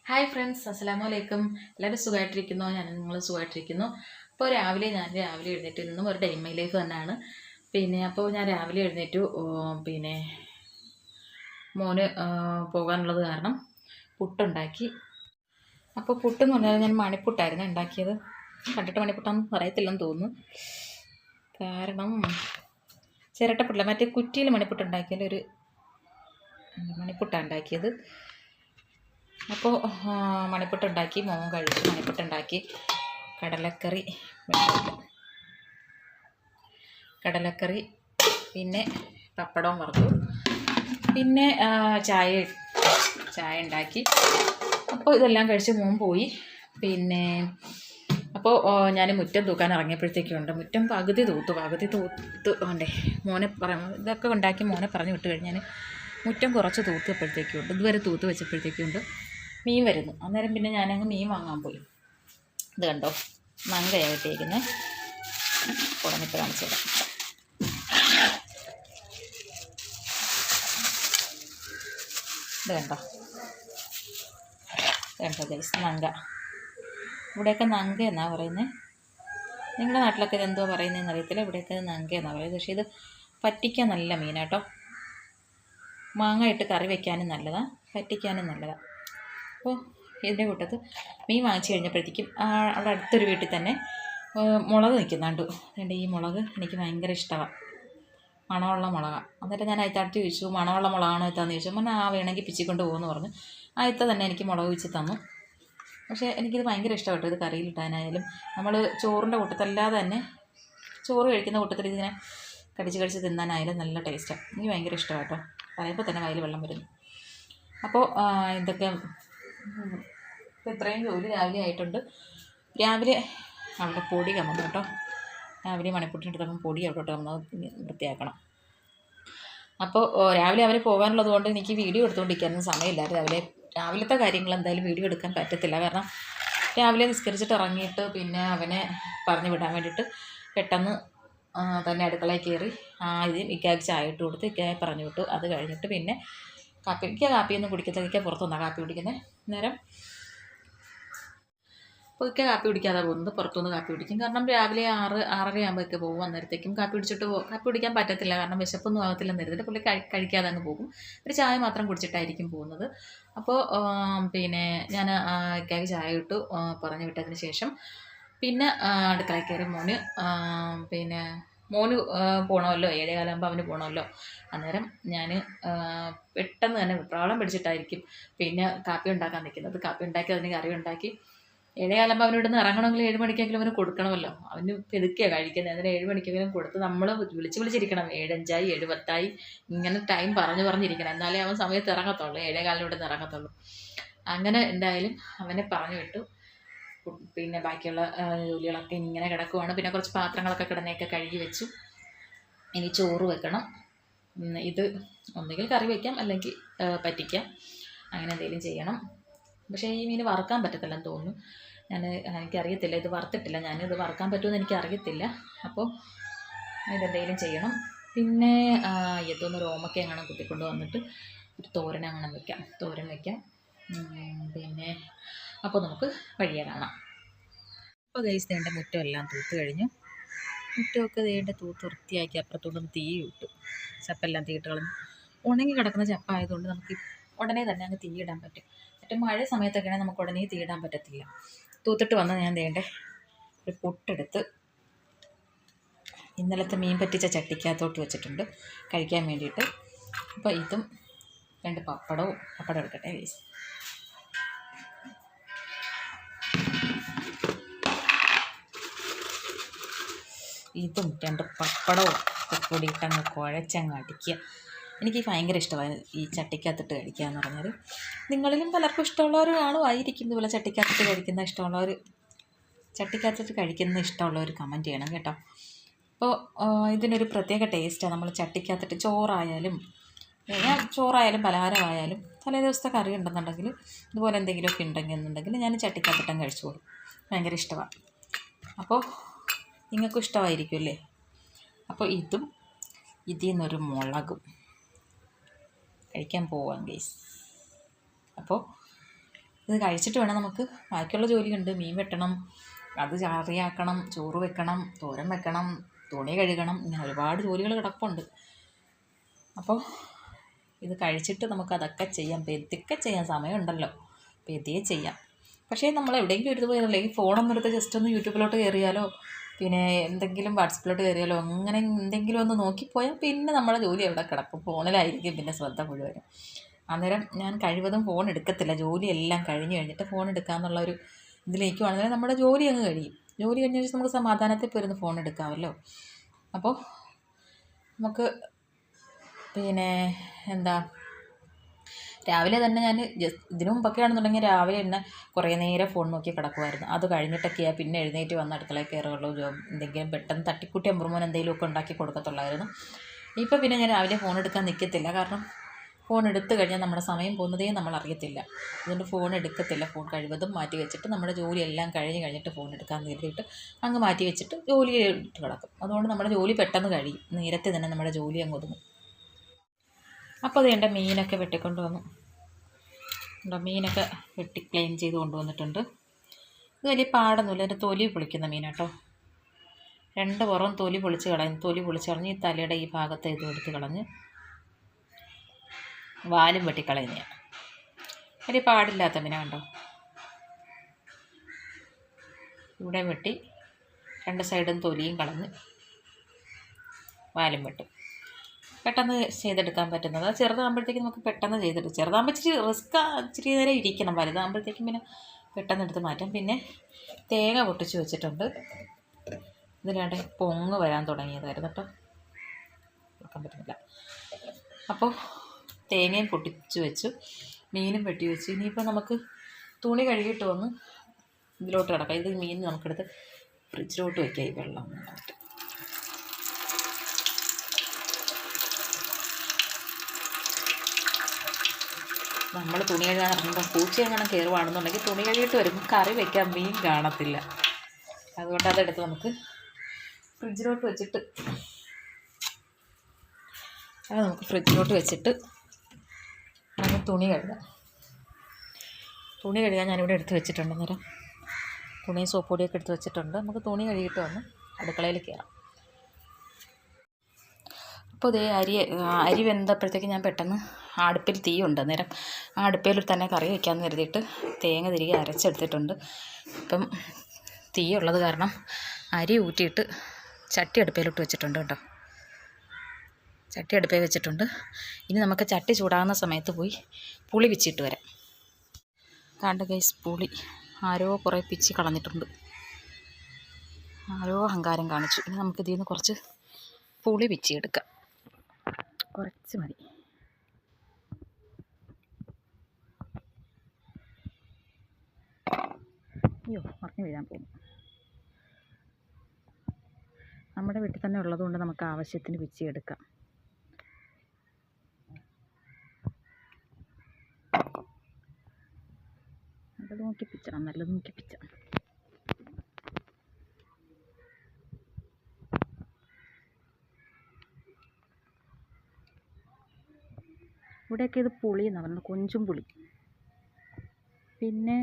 Hi friends, അസ്സലാമു അലൈക്കും. എല്ലാവരും സുഖമായിട്ടിരിക്കുന്നു. നിങ്ങൾ സുഖമായിട്ടിരിക്കുന്നു. അപ്പോൾ ഞാൻ രാവിലെ എഴുന്നേറ്റ് ഇന്നും ഒരു ഡേ മൈ ലൈഫ് തന്നെയാണ്. അപ്പോൾ ഞാൻ രാവിലെ എഴുന്നേറ്റു. മോന് പോകാനുള്ളത് കാരണം പുട്ടുണ്ടാക്കി. അപ്പോൾ പുട്ടെന്ന് പറഞ്ഞാൽ ഞാൻ മണിപ്പുട്ടായിരുന്നു ഉണ്ടാക്കിയത്. കണ്ടിട്ട് മണിപ്പുട്ടാന്ന് പറയത്തില്ലെന്ന് തോന്നുന്നു. കാരണം ചിരട്ടപ്പുട്ടില്ല, മറ്റേ കുറ്റിയിൽ മണിപ്പുട്ടുണ്ടാക്കിയാൽ ഒരു മണിപ്പുട്ടാണ് ഉണ്ടാക്കിയത്. അപ്പോൾ മണിപ്പുട്ടുണ്ടാക്കി, മോൻ കഴിച്ചു. മണിപ്പുട്ടുണ്ടാക്കി, കടലക്കറി, പിന്നെ പപ്പടവും വറുത്തു, പിന്നെ ചായ ഉണ്ടാക്കി. അപ്പോൾ ഇതെല്ലാം കഴിച്ച് മോൻ പോയി. അപ്പോൾ ഞാൻ മുറ്റം തൂക്കാൻ ഇറങ്ങിയപ്പോഴത്തേക്കുണ്ട്. മുറ്റം പകുതി തൂത്ത് വേണ്ടേ മോനെ ഇതൊക്കെ ഉണ്ടാക്കി മോനെ പറഞ്ഞു വിട്ട് കഴിഞ്ഞ് ഞാൻ മുറ്റം കുറച്ച് തൂത്തപ്പോഴത്തേക്കുണ്ട്. ഇതുവരെ തൂത്ത് വെച്ചപ്പോഴത്തേക്കുണ്ട് മീൻ വരുന്നു. അന്നേരം പിന്നെ ഞാനങ്ങ് മീൻ വാങ്ങാൻ പോയി. ഇത് കണ്ടോ, നങ്കയാണ് കിട്ടിയിരിക്കുന്നത്. ഉടനിട്ട് കാണിച്ചു തരാം. ഇത് കണ്ടോ ഗൈസ്, നങ്ക. ഇവിടെയൊക്കെ നങ്ക എന്നാണ് പറയുന്നത്. നിങ്ങളുടെ നാട്ടിലൊക്കെ ഇത് എന്തോ പറയുന്നതെന്ന് അറിയത്തില്ല. ഇവിടെയൊക്കെ നങ്ക എന്നാണ് പറയുന്നത്. പക്ഷേ ഇത് പറ്റിക്കാൻ നല്ല മീനാട്ടോ. മാങ്ങ ഇട്ട് കറി വയ്ക്കാനും നല്ലതാണ്, പറ്റിക്കാനും നല്ലതാണ്. അപ്പോൾ ഇതിൻ്റെ കൂട്ടത്ത് മീൻ വാങ്ങിച്ച് കഴിഞ്ഞപ്പോഴത്തേക്കും അവിടെ അടുത്തൊരു വീട്ടിൽ തന്നെ മുളക് നിൽക്കുന്നുണ്ട്. അതുകൊണ്ട് ഈ മുളക് എനിക്ക് ഭയങ്കര ഇഷ്ടമാണ്, മണമുള്ള മുളകാണ്. എന്നിട്ട് ഞാൻ അയത്തടുത്ത് ചോദിച്ചു, മണമുള്ള മുളകാണോ എത്താന്ന് ചോദിച്ചു. പറഞ്ഞാൽ വേണമെങ്കിൽ പിച്ചിക്കൊണ്ട് പോകുമെന്ന് പറഞ്ഞു. അയത്ത തന്നെ എനിക്ക് മുളക് വെച്ച് തന്നു. പക്ഷേ എനിക്കിത് ഭയങ്കര ഇഷ്ടപ്പെട്ടു. ഇത് കറിയിലിട്ടാനായാലും നമ്മൾ ചോറിൻ്റെ കൂട്ടത്തല്ലാതെ തന്നെ ചോറ് കഴിക്കുന്ന കൂട്ടത്തിൽ ഇതിനെ കടിച്ച് തിന്നാനായാലും നല്ല ടേസ്റ്റാണ്. എനിക്ക് ഭയങ്കര ഇഷ്ടമാണ് കേട്ടോ. പറയുമ്പോൾ തന്നെ വായിൽ വെള്ളം വരുന്നു. അപ്പോൾ ഇതൊക്കെ ഇത്രയും ജോലി രാവിലെ ആയിട്ടുണ്ട്. രാവിലെ അവിടെ പൊടി കമ്മന്നു കേട്ടോ. രാവിലെ മണിപ്പുട്ടിനെടുത്തപ്പം പൊടി അവിടോട്ട് കമ്മത് വൃത്തിയാക്കണം. അപ്പോൾ രാവിലെ അവർ പോകാനുള്ളത് കൊണ്ട് എനിക്ക് വീഡിയോ എടുത്തുകൊണ്ടിരിക്കാനൊന്നും സമയമില്ലായിരുന്നു. രാവിലത്തെ കാര്യങ്ങൾ എന്തായാലും വീഡിയോ എടുക്കാൻ പറ്റത്തില്ല. കാരണം രാവിലെ നിസ്കരിച്ചിട്ട് ഇറങ്ങിയിട്ട് പിന്നെ അവനെ പറഞ്ഞു വിടാൻ വേണ്ടിയിട്ട് പെട്ടെന്ന് തന്നെ അടുക്കളയിൽ കയറി ഇക്കാക്ക് ചായ ഇട്ട് കൊടുത്ത് ഇക്കായെ പറഞ്ഞു വിട്ടു. അത് കഴിഞ്ഞിട്ട് പിന്നെ കാപ്പിയൊന്നും കുടിക്കത്തില്ല. പുറത്തു നിന്നാണ് കാപ്പി കുടിക്കുന്നത്. നേരം അപ്പോൾ കാപ്പി കുടിക്കാതെ പോകുന്നത്, പുറത്തുനിന്ന് കാപ്പി കുടിക്കും. കാരണം രാവിലെ 6-6:30 ആകുമ്പോഴൊക്കെ പോകും. അന്നേരത്തേക്കും കാപ്പി കുടിക്കാൻ പറ്റത്തില്ല. കാരണം വിശപ്പൊന്നും ആകത്തില്ലെന്ന് കരുതിയിട്ട് പുള്ളി കഴിക്കാതെ അങ്ങ് പോകും. ഒരു ചായ മാത്രം കുടിച്ചിട്ടായിരിക്കും പോകുന്നത്. അപ്പോൾ ഞാൻ ഇക്കാക്ക് ചായ ഇട്ടു പറഞ്ഞു വിട്ടതിന് ശേഷം പിന്നെ അടുക്കളയിൽ കയറി മോന് പോകണമല്ലോ, 7:15 അവന് പോകണമല്ലോ. അന്നേരം ഞാൻ പെട്ടെന്ന് തന്നെ വെപ്രാളം പിടിച്ചിട്ടായിരിക്കും പിന്നെ കാപ്പി ഉണ്ടാക്കാൻ നിൽക്കുന്നത്. കാപ്പി ഉണ്ടാക്കി അതിന് കറി ഉണ്ടാക്കി 7:15 അവന് ഇവിടുന്ന് ഇറങ്ങണമെങ്കിൽ 7 മണിക്കെങ്കിലും അവന് കൊടുക്കണമല്ലോ. അവന് പെതുക്കിയാണ് കഴിക്കുന്നത്. അതിന് 7 മണിക്കെങ്കിലും കൊടുത്ത് നമ്മൾ വിളിച്ചിരിക്കണം. 7:05 7:10 ഇങ്ങനെ ടൈം പറഞ്ഞിരിക്കണം. എന്നാലേ അവൻ സമയത്ത് ഇറങ്ങത്തുള്ളൂ. 7:15 ഇവിടുന്ന് ഇറങ്ങത്തുള്ളൂ. അങ്ങനെ എന്തായാലും അവനെ പറഞ്ഞു വിട്ടു. പിന്നെ ബാക്കിയുള്ള ജോലികളൊക്കെ ഇങ്ങനെ കിടക്കുവാണ്. പിന്നെ കുറച്ച് പാത്രങ്ങളൊക്കെ കിടന്നെയൊക്കെ കഴുകി വെച്ചു. ഇനി ചോറ് വെക്കണം. ഇത് ഒന്നുകിൽ കറി വയ്ക്കാം, അല്ലെങ്കിൽ പറ്റിക്കാം. അങ്ങനെ എന്തെങ്കിലും ചെയ്യണം. പക്ഷേ ഈ മീൻ വറുക്കാൻ പറ്റത്തില്ലെന്ന് തോന്നുന്നു. എനിക്കറിയത്തില്ല, ഇത് വറുത്തിട്ടില്ല. ഞാനിത് വറുക്കാൻ പറ്റുമെന്ന് എനിക്കറിയത്തില്ല. അപ്പോൾ ഇതെന്തെങ്കിലും ചെയ്യണം. പിന്നെ ഏതൊന്നൊരു ഓമക്ക എങ്ങനെ കുത്തിക്കൊണ്ട് വന്നിട്ട് ഒരു തോരൻ വയ്ക്കാം. പിന്നെ അപ്പോൾ നമുക്ക് വഴിയെ കാണാം. അപ്പോൾ ഗൈസ് ദേണ്ട മുറ്റം എല്ലാം തൂത്ത് കഴിഞ്ഞു. മുറ്റമൊക്കെ ദേണ്ട തൂത്ത് വൃത്തിയാക്കി അപ്പുറത്തോട്ടൊന്ന് തീ ഇട്ടു. ചപ്പെല്ലാം തീയിട്ട് കളഞ്ഞു. ഉണങ്ങി കിടക്കുന്ന ചപ്പായതുകൊണ്ട് നമുക്ക് ഉടനെ തന്നെ അങ്ങ് തീയിടാൻ പറ്റും. മറ്റേ മഴ സമയത്തൊക്കെയാണെങ്കിൽ നമുക്ക് ഉടനെ തീയിടാൻ പറ്റത്തില്ല. തൂത്തിട്ട് വന്ന് ഞാൻ ദേണ്ട ഒരു പുട്ടെടുത്ത് ഇന്നലത്തെ മീൻ പറ്റിച്ച ചട്ടിക്കകത്തോട്ട് വെച്ചിട്ടുണ്ട് കഴിക്കാൻ വേണ്ടിയിട്ട്. അപ്പോൾ ഇതും 2 പപ്പടം എടുക്കട്ടെ ഗൈസ്. ഇതും 2 പപ്പടവും കൂടി ഇട്ടങ്ങ് കുഴച്ചങ്ങ് അടിക്കുക. എനിക്ക് ഭയങ്കര ഇഷ്ടമാണ് ഈ ചട്ടിക്കകത്തിട്ട് കഴിക്കുക എന്ന് പറഞ്ഞാൽ. നിങ്ങളിലും പലർക്കും ഇഷ്ടമുള്ളവർ ആയിരിക്കും ഇതുപോലെ ചട്ടിക്കകത്തിട്ട് ഇഷ്ടമുള്ളവർ കമൻറ്റ് ചെയ്യണം കേട്ടോ. അപ്പോൾ ഇതിനൊരു പ്രത്യേക ടേസ്റ്റാണ്. നമ്മൾ ചട്ടിക്കകത്തിട്ട് ചോറായാലും പലഹാരമായാലും തലേ ദിവസത്തെ കറി ഉണ്ടെന്നുണ്ടെങ്കിൽ ഇതുപോലെ എന്തെങ്കിലുമൊക്കെ ഉണ്ടെങ്കിൽ ഞാൻ ചട്ടിക്കകത്തിട്ടങ്ങ് കഴിച്ചോളും. ഭയങ്കര ഇഷ്ടമാണ്. അപ്പോൾ നിങ്ങൾക്കും ഇഷ്ടമായിരിക്കും അല്ലേ? അപ്പോൾ ഇതിൽ നിന്നൊരു മുളകും കഴിക്കാൻ പോവാം ഗൈസ്. അപ്പോൾ ഇത് കഴിച്ചിട്ട് വേണം നമുക്ക് ബാക്കിയുള്ള ജോലിയുണ്ട്. മീൻ വെട്ടണം, അത് കറിയാക്കണം, ചോറ് വെക്കണം, തോരൻ വെക്കണം, തുണി കഴുകണം, ഇങ്ങനെ ഒരുപാട് ജോലികൾ കിടപ്പുണ്ട്. അപ്പോൾ ഇത് കഴിച്ചിട്ട് നമുക്കതൊക്കെ ചെയ്യാം. പെതിക്കെ ചെയ്യാൻ സമയമുണ്ടല്ലോ, പെതിയെ ചെയ്യാം. പക്ഷേ നമ്മൾ എവിടെയെങ്കിലും ഒരു പോയാലോ, ഈ ഫോണൊന്നും എടുത്ത് ജസ്റ്റ് ഒന്ന് യൂട്യൂബിലോട്ട് കയറിയാലോ, പിന്നെ എന്തെങ്കിലും വാട്സപ്പിലോട്ട് കയറിയാലോ, അങ്ങനെ എന്തെങ്കിലും ഒന്ന് നോക്കിപ്പോയാൽ പിന്നെ നമ്മളെ ജോലി എവിടെ കിടക്കും, ഫോണിലായിരിക്കും പിന്നെ ശ്രദ്ധ മുഴുവനും. അന്നേരം ഞാൻ കഴിവതും ഫോൺ എടുക്കത്തില്ല. ജോലിയെല്ലാം കഴിഞ്ഞിട്ട് ഫോൺ എടുക്കാമെന്നുള്ള ഒരു ഇതിലേക്കുവാണെങ്കിൽ നമ്മുടെ ജോലി അങ്ങ് കഴിയും. ജോലി കഴിഞ്ഞ ശേഷം നമുക്ക് സമാധാനത്തിൽ പോയിരുന്ന് ഫോൺ എടുക്കാമല്ലോ. അപ്പോൾ നമുക്ക് പിന്നെ എന്താ, രാവിലെ തന്നെ ഞാൻ ഇതിനു മുമ്പൊക്കെ ആണെന്നുണ്ടെങ്കിൽ രാവിലെ തന്നെ കുറേ നേരം ഫോൺ നോക്കി കിടക്കുമായിരുന്നു. അത് കഴിഞ്ഞിട്ടൊക്കെയാണ് പിന്നെ എഴുന്നേറ്റ് വന്ന് അടുക്കളയിൽ കയറുള്ളൂ. എന്തെങ്കിലും പെട്ടെന്ന് തട്ടിക്കൂട്ടി അമ്പുറമോൻ എന്തെങ്കിലുമൊക്കെ ഉണ്ടാക്കി കൊടുക്കത്തുള്ളായിരുന്നു. ഇപ്പോൾ പിന്നെ ഞാൻ രാവിലെ ഫോൺ എടുക്കാൻ നിൽക്കത്തില്ല. കാരണം ഫോൺ എടുത്തു കഴിഞ്ഞാൽ നമ്മുടെ സമയം പോകുന്നതേ നമ്മൾ അറിയത്തില്ല. അതുകൊണ്ട് ഫോൺ എടുക്കത്തില്ല. ഫോൺ കഴിവതും മാറ്റി വെച്ചിട്ട് നമ്മുടെ ജോലിയെല്ലാം കഴിഞ്ഞിട്ട് ഫോൺ എടുക്കാൻ കരുതിയിട്ട് അങ്ങ് മാറ്റി വെച്ചിട്ട് ജോലി ഇട്ട് കിടക്കും. അതുകൊണ്ട് നമ്മുടെ ജോലി പെട്ടെന്ന് കഴിയും. നേരത്തെ തന്നെ നമ്മുടെ ജോലി അങ്ങ് ഒതുങ്ങും. അപ്പോൾ അത് എൻ്റെ മീനൊക്കെ വെട്ടിക്കൊണ്ട് വന്നു. മീനൊക്കെ വെട്ടി ക്ലീൻ ചെയ്ത് കൊണ്ടുവന്നിട്ടുണ്ട്. ഇത് വലിയ പാടൊന്നുമില്ല. എൻ്റെ തൊലി പൊളിക്കുന്ന മീനാട്ടോ. 2 പുറം തൊലി പൊളിച്ച് കളഞ്ഞ് ഈ തലയുടെ ഈ ഭാഗത്തെ ഇത് എടുത്ത് കളഞ്ഞ് വാലും വെട്ടിക്കളയുന്നതാണ്. വലിയ പാടില്ലാത്ത മീന കണ്ടോ. ഇവിടെ വെട്ടി 2 സൈഡും തൊലിയും കളഞ്ഞ് വാലും വെട്ടും. പെട്ടെന്ന് ചെയ്തെടുക്കാൻ പറ്റുന്നത്. അത് ചെറുതാകുമ്പോഴത്തേക്കും നമുക്ക് പെട്ടെന്ന് ചെയ്തെടുക്കും. ചെറുതാകുമ്പോൾ ഇച്ചിരി നേരം ഇരിക്കണം. വലുതാകുമ്പോഴത്തേക്കും പിന്നെ പെട്ടെന്ന് എടുത്ത് മാറ്റാം. പിന്നെ തേങ്ങ പൊട്ടിച്ച് വെച്ചിട്ടുണ്ട്. ഇതിലാണ്ട് പൊങ്ങ് വരാൻ തുടങ്ങിയതായിരുന്നു കേട്ടോ, വെക്കാൻ പറ്റുന്നില്ല. അപ്പോൾ തേങ്ങയും പൊട്ടിച്ച് വെച്ചു, മീനും വെട്ടി വെച്ചു. ഇനിയിപ്പോൾ നമുക്ക് തുണി കഴുകിയിട്ട് വന്ന് ഇതിലോട്ട് കിടക്കാം. ഇത് മീൻ നമുക്കെടുത്ത് ഫ്രിഡ്ജിലോട്ട് വയ്ക്കാം. ഈ വെള്ളം നന്നായിട്ട് നമ്മൾ തുണി കഴുകാൻ ഇറങ്ങുമ്പോൾ പൂച്ച എങ്ങനെ കയറുവാണെന്നുണ്ടെങ്കിൽ തുണി കഴുകിയിട്ട് വരുമ്പോൾ കറി വയ്ക്കാൻ മീൻ കാണത്തില്ല. അതുകൊണ്ട് അതെടുത്ത് നമുക്ക് ഫ്രിഡ്ജിലോട്ട് വെച്ചിട്ട് നമുക്ക് തുണി കഴുകാം. ഞാനിവിടെ എടുത്ത് വെച്ചിട്ടുണ്ട്. അന്നേരം തുണിയും സോപ്പ് പൊടിയൊക്കെ എടുത്ത് വെച്ചിട്ടുണ്ട്. നമുക്ക് തുണി കഴുകിയിട്ട് വന്ന് അടുക്കളയിൽ കയറാം. അപ്പോൾ ഇതേ അരി വെന്തപ്പോഴത്തേക്ക് ഞാൻ പെട്ടെന്ന് അടുപ്പിൽ തീയുണ്ട്. അന്നേരം ആ അടുപ്പിൽ തന്നെ കറി വയ്ക്കാമെന്ന് കരുതിയിട്ട് തേങ്ങ തിരികെ അരച്ചെടുത്തിട്ടുണ്ട്. ഇപ്പം തീയുള്ളത് കാരണം അരി ഊറ്റിയിട്ട് ചട്ടി അടുപ്പിലോട്ട് വെച്ചിട്ടുണ്ട് കേട്ടോ. ചട്ടി അടുപ്പിൽ വെച്ചിട്ടുണ്ട്. ഇനി നമുക്ക് ചട്ടി ചൂടാകുന്ന സമയത്ത് പോയി പുളി പിച്ചിട്ട് വരാം. കാണ്ട ഗൈസ്, പുളി ആരോ കുറേ പിച്ചി കളഞ്ഞിട്ടുണ്ട്. ആരോ അഹങ്കാരം കാണിച്ചു. ഇനി നമുക്കിതിൽ നിന്ന് കുറച്ച് പുളി പിച്ചിയെടുക്കാം. കുറച്ച് മതി. അയ്യോ, മറിഞ്ഞു വീഴാൻ പോകുന്നു. നമ്മുടെ വീട്ടിൽ തന്നെ ഉള്ളതുകൊണ്ട് നമുക്ക് ആവശ്യത്തിന് പിച്ചിയെടുക്കാം. നല്ലത് നോക്കി പിച്ചണം. ഇവിടെയൊക്കെ ഇത് പുളി എന്നാണ് പറയുന്നത്, കൊഞ്ചും പുളി. പിന്നെ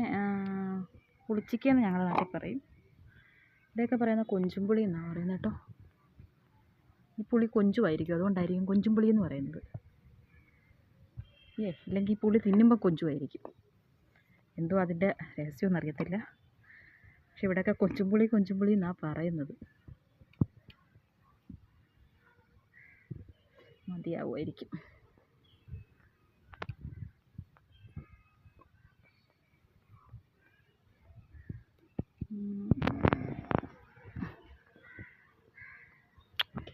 പുളിച്ചിക്കയെന്ന് ഞങ്ങളുടെ നാട്ടിൽ പറയും. ഇവിടെയൊക്കെ പറയുന്നത് കൊഞ്ചും പുളി എന്നാണ് പറയുന്നത് കേട്ടോ. ഈ പുളി കൊഞ്ചുമായിരിക്കും, അതുകൊണ്ടായിരിക്കും കൊഞ്ചും പുളി എന്ന് പറയുന്നത്. ഇല്ലെങ്കിൽ ഈ പുളി തിന്നുമ്പോൾ കൊഞ്ചുമായിരിക്കും. എന്തോ അതിൻ്റെ രഹസ്യമൊന്നും അറിയത്തില്ല. പക്ഷെ ഇവിടെയൊക്കെ കൊഞ്ചും പുളി എന്നാണ് പറയുന്നത്. മതിയാവുമായിരിക്കും.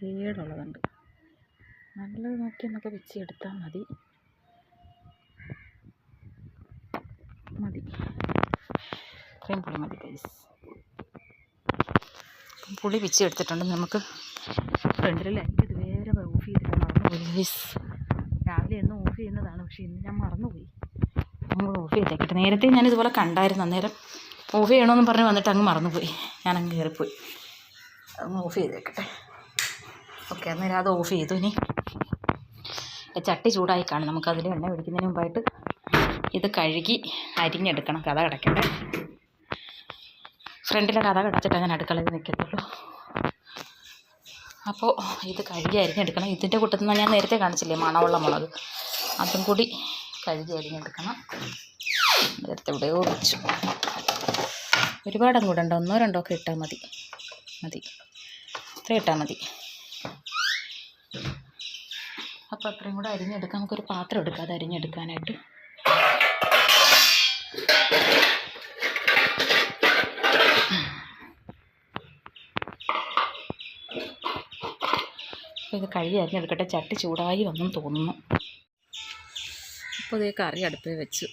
കേടുള്ളതുണ്ട്. നല്ലത് നോക്കി നമുക്ക് പിച്ചിയെടുത്താൽ മതി. ഇത്രയും പുളി മതി ഗൈസ്. പുളി പിച്ചിയെടുത്തിട്ടുണ്ട്. നമുക്ക് ഫ്രണ്ടിൽ ലൈറ്റ് ഇതുവരെ ഓഫ് ചെയ്തിട്ട് മറന്നുപോയി ഗൈസ്. രാവിലെ എന്നും ഓഫ് ചെയ്യുന്നതാണ്, പക്ഷേ ഇന്ന് ഞാൻ മറന്നുപോയി. നമ്മൾ ഓഫ് ചെയ്തേക്കട്ടെ. നേരത്തെ ഞാനിതുപോലെ കണ്ടായിരുന്നു. അന്നേരം ഓഫ് ചെയ്യണമെന്ന് പറഞ്ഞ് വന്നിട്ട് അങ്ങ് മറന്നുപോയി. ഞാനങ്ങ് കയറിപ്പോയി. അങ്ങ് ഓഫ് ചെയ്തേക്കട്ടെ. ഓക്കെ, അന്നേരം അത് ഓഫ് ചെയ്തു. ഇനി ചട്ടി ചൂടായി കാണും. നമുക്കതിൽ എണ്ണ ഒഴിക്കുന്നതിന് മുമ്പായിട്ട് ഇത് കഴുകി അരിഞ്ഞെടുക്കണം. കഥ കിടക്കട്ടെ. ഫ്രണ്ടിലെ കഥ കിടച്ചിട്ടാണ് ഞാൻ അടുക്കളയിൽ നിൽക്കത്തുള്ളൂ. അപ്പോൾ ഇത് കഴുകി അരിഞ്ഞെടുക്കണം. ഇതിൻ്റെ കൂട്ടത്തിൽ നിന്ന് ഞാൻ നേരത്തെ കാണിച്ചില്ലേ മണമുള്ള മുളക്, അതും കൂടി കഴുകി അരിഞ്ഞെടുക്കണം. നേരത്തെ ഇവിടെ വെച്ചു. ഒരുപാടങ്ങ് കൂടണ്ട, 1 2 ഒക്കെ ഇട്ടാൽ മതി. ഇത്ര ഇട്ടാൽ മതി. അപ്പോൾ അത്രയും കൂടെ അരിഞ്ഞെടുക്കാം. നമുക്കൊരു പാത്രം എടുക്കാം അത് അരിഞ്ഞെടുക്കാനായിട്ട്. അപ്പോൾ ഇത് കഴുകി അരിഞ്ഞെടുക്കട്ടെ. ചട്ടി ചൂടായി വന്നും തോന്നുന്നു. അപ്പോൾ ഇത് കറി അടുപ്പിൽ വെച്ചു.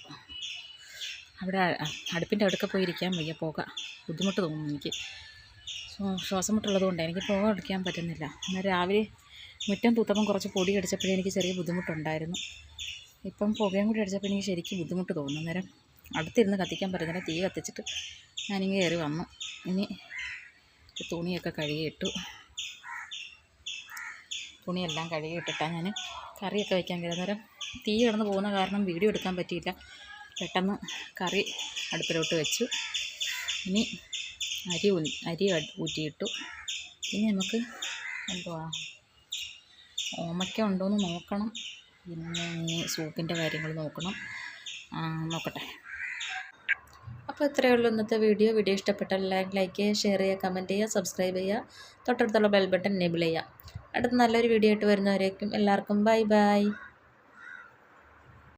അവിടെ അടുപ്പിൻ്റെ അടുക്ക പോയി ഇരിക്കാൻ വയ്യ, പോക ബുദ്ധിമുട്ട് തോന്നുന്നു എനിക്ക്. ശ്വാസം മുട്ടുള്ളത് കൊണ്ട് എനിക്ക് പോകാൻ അടിക്കാൻ പറ്റുന്നില്ല. എന്നാൽ രാവിലെ മുറ്റം തൂത്തപ്പം കുറച്ച് പൊടി അടിച്ചപ്പോഴേ എനിക്ക് ചെറിയ ബുദ്ധിമുട്ടുണ്ടായിരുന്നു. ഇപ്പം പുകയും കൂടി അടിച്ചപ്പോൾ എനിക്ക് ശരിക്കും ബുദ്ധിമുട്ട് തോന്നുന്നു. അന്നേരം അടുത്തിരുന്ന് കത്തിക്കാൻ പറ്റുന്നില്ല. തീ കത്തിച്ചിട്ട് ഞാനിങ്ങനെ കയറി വന്നു. ഇനി തുണിയൊക്കെ കഴുകിയിട്ടു. തുണിയെല്ലാം കഴുകിയിട്ടിട്ടാണ് ഞാൻ കറിയൊക്കെ വയ്ക്കാൻ കയറി. അന്നേരം തീ കിടന്ന് പോകുന്ന കാരണം വീഡിയോ എടുക്കാൻ പറ്റിയില്ല. പെട്ടെന്ന് കറി അടുപ്പിലോട്ട് വെച്ചു. ഇനി അരി ഊറ്റിയിട്ടു. ഇനി നമുക്ക് എന്തുവാ ഓമയ്ക്ക ഉണ്ടോയെന്ന് നോക്കണം. പിന്നെ സൂപ്പിൻ്റെ കാര്യങ്ങൾ നോക്കണം. നോക്കട്ടെ. അപ്പോൾ ഇത്രയേ ഉള്ളൂ ഇന്നത്തെ വീഡിയോ. ഇഷ്ടപ്പെട്ടാൽ ലൈക്ക് ചെയ്യുക, ഷെയർ ചെയ്യുക, കമൻറ്റ് ചെയ്യുക, സബ്സ്ക്രൈബ് ചെയ്യുക, തൊട്ടടുത്തുള്ള ബെൽ ബട്ടൺ എനേബിൾ ചെയ്യുക. അടുത്ത നല്ലൊരു വീഡിയോ ആയിട്ട് വരുന്നവരേക്കും എല്ലാവർക്കും ബൈ ബൈ.